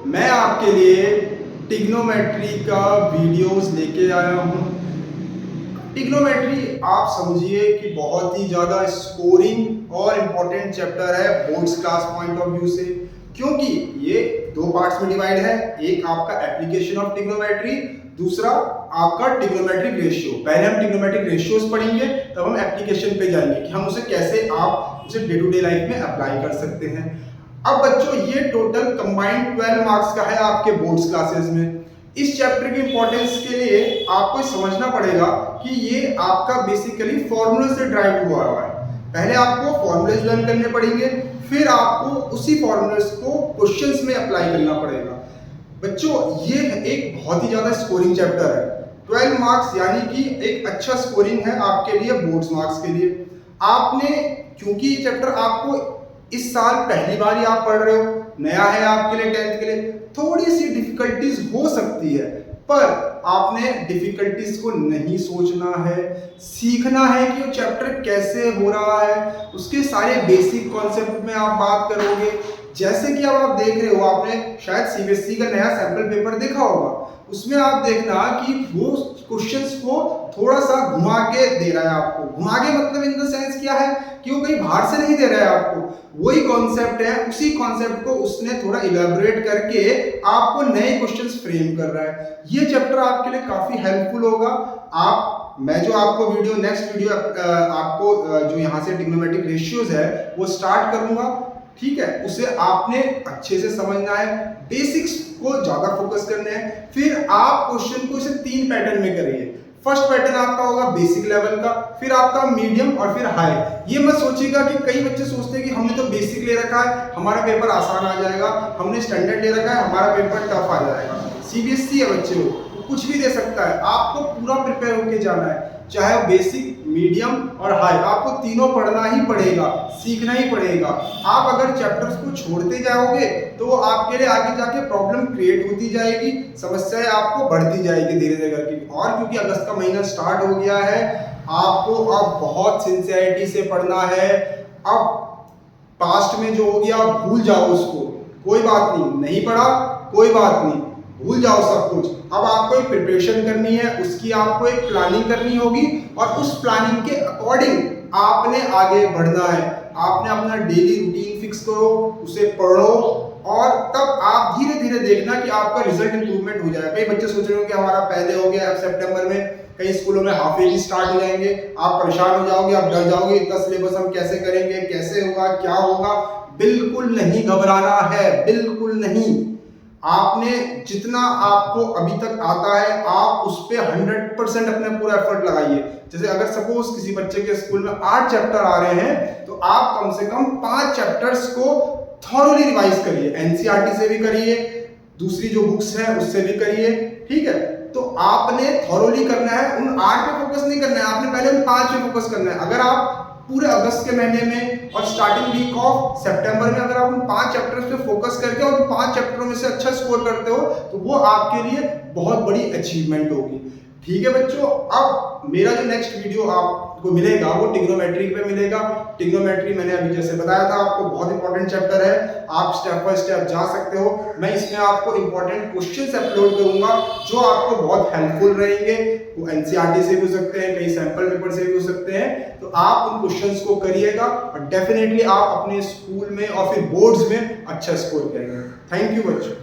मैं आपके लिए ट्रिग्नोमेट्री का वीडियोस लेके आया हूँ। ट्रिग्नोमेट्री आप समझिए कि बहुत ही ज़्यादा स्कोरिंग और इम्पोर्टेंट चैप्टर है boards class point of view से, क्योंकि ये दो पार्ट्स में डिवाइड है। एक आपका एप्लीकेशन ऑफ ट्रिग्नोमेट्री, दूसरा आपका ट्रिग्नोमेट्रिक रेशियो। पहले हम ट्रिग्नोमेट्रिक रेशियोज पढ़ेंगे, तब हम एप्लीकेशन पे जाएंगे कि हम उसे कैसे आप उसे डे टू डे लाइफ में अप्लाई कर सकते हैं। अब बच्चों, ये टोटल कंबाइंड 12 मार्क्स का है आपके बोर्ड्स क्लासेस में। इस चैप्टर की इंपॉर्टेंस के लिए आपको समझना पड़ेगा कि ये आपका बेसिकली फॉर्मूला से ड्राइव हुआ है। पहले आपको फॉर्मूलेज लर्न करने पड़ेंगे, फिर आपको उसी फॉर्मूलेज को क्वेश्चंस में अप्लाई करना पड़ेगा। बच्चों, ये एक बहुत ही ज्यादा स्कोरिंग चैप्टर है। 12 मार्क्स यानी कि एक अच्छा स्कोरिंग है आपके लिए बोर्ड्स मार्क्स के लिए। आपने, क्योंकि ये चैप्टर आपको इस साल पहली बार ही आप पढ़ रहे हो, नया है आपके लिए, 10th के लिए थोड़ी सी डिफिकल्टीज हो सकती है, पर आपने डिफिकल्टीज को नहीं सोचना है। सीखना है कि वो चैप्टर कैसे हो रहा है, उसके सारे बेसिक कॉन्सेप्ट में आप बात करोगे। जैसे कि अब आप देख रहे हो, आपने शायद सीबीएसई का नया सैंपल पेपर देखा होगा, उसमें आप देखना कि वो क्वेश्चंस को थोड़ा सा घुमा के दे रहा है आपको। घुमा के मतलब इन द सेंस क्या है कि वो कहीं बाहर से नहीं दे रहा है आपको, वही कॉन्सेप्ट है, उसी कॉन्सेप्ट को उसने थोड़ा इलैबोरेट करके आपको नए क्वेश्चंस फ्रेम कर रहा है। ये चैप्टर आपके लिए काफी हेल्पफुल होगा। मैं जो आपको नेक्स्ट वीडियो आपको जो यहाँ से ट्रिग्नोमेट्रिक रेशियोज है वो स्टार्ट करूंगा, ठीक है। उसे आपने अच्छे से समझना है, बेसिक्स को ज्यादा फोकस करना है। फिर आप क्वेश्चन को इसे 3 पैटर्न में करिए। फर्स्ट पैटर्न आपका होगा बेसिक लेवल का, फिर आपका मीडियम और फिर हाई। ये मत सोचिएगा कि कई बच्चे सोचते हैं कि हमने तो बेसिक ले रखा है, हमारा पेपर आसान आ जाएगा, हमने स्टैंडर्ड ले रखा है, हमारा पेपर टफ आ जाएगा। सीबीएसई है बच्चे, वो कुछ भी दे सकता है, आपको पूरा प्रिपेयर होके जाना है। चाहे बेसिक, मीडियम और हाई, आपको तीनों पढ़ना ही पड़ेगा, सीखना ही पड़ेगा। आप अगर चैप्टर्स को छोड़ते जाओगे तो वो आपके लिए आगे जाके प्रॉब्लम क्रिएट होती जाएगी, समस्याएं आपको बढ़ती जाएगी धीरे धीरे करके। और क्योंकि अगस्त का महीना स्टार्ट हो गया है, आपको अब बहुत सिंसियरिटी से पढ़ना है। अब पास्ट में जो हो गया भूल जाओ उसको, कोई बात नहीं पढ़ा कोई बात नहीं, भूल जाओ सब कुछ। अब आपको एक प्रिपरेशन करनी है, उसकी आपको एक प्लानिंग करनी होगी, और उस प्लानिंग के अकॉर्डिंग आपने आगे बढ़ना है। आपने अपना डेली रूटीन फिक्स करो, उसे पढ़ो, और तब आप धीरे धीरे देखना कि आपका रिजल्ट इंप्रूवमेंट हो जाएगा। कई बच्चे सोच रहे हो कि हमारा पहले हो गया, अब सितंबर में कई स्कूलों में हाफ ईयरली स्टार्ट हो जाएंगे, आप परेशान हो जाओगे, आप डर जाओगे, इतना सिलेबस हम कैसे करेंगे, कैसे होगा, क्या होगा। बिल्कुल नहीं घबराना है, बिल्कुल नहीं। आपने जितना आपको अभी तक आता है, आप उस पर 100% अपना पूरा एफर्ट लगाइए। जैसे अगर सपोज किसी बच्चे के स्कूल में 8 चैप्टर आ रहे हैं, तो आप कम से कम 5 चैप्टर्स को थॉरोली रिवाइज करिए। एनसीईआरटी से भी करिए, दूसरी जो बुक्स है उससे भी करिए, ठीक है। तो आपने थॉरोली करना है, उन 8 पे फोकस नहीं करना है, आपने पहले उन 5 पे फोकस करना है। अगर आप पूरे अगस्त के महीने में और स्टार्टिंग वीक ऑफ सितंबर में अगर आप उन 5 चैप्टर्स पे फोकस करके और उन 5 चैप्टरों में से अच्छा स्कोर करते हो, तो वो आपके लिए बहुत बड़ी अचीवमेंट होगी, ठीक है बच्चों। अब मेरा जो नेक्स्ट वीडियो आपको मिलेगा वो ट्रिग्नोमेट्री पे मिलेगा। ट्रिग्नोमेट्री मैंने अभी जैसे बताया था आपको, बहुत इंपॉर्टेंट चैप्टर है, आप स्टेप बाय स्टेप जा सकते हो। मैं इसमें आपको इंपॉर्टेंट क्वेश्चंस अपलोड करूंगा जो आपको बहुत हेल्पफुल रहेंगे। वो एनसीईआरटी से भी हो सकते हैं, कई सैंपल पेपर से भी हो सकते हैं। तो आप उन क्वेश्चंस को करिएगा और डेफिनेटली आप अपने स्कूल में और फिर बोर्ड्स में अच्छा स्कोर करेंगे। थैंक यू बच्चों।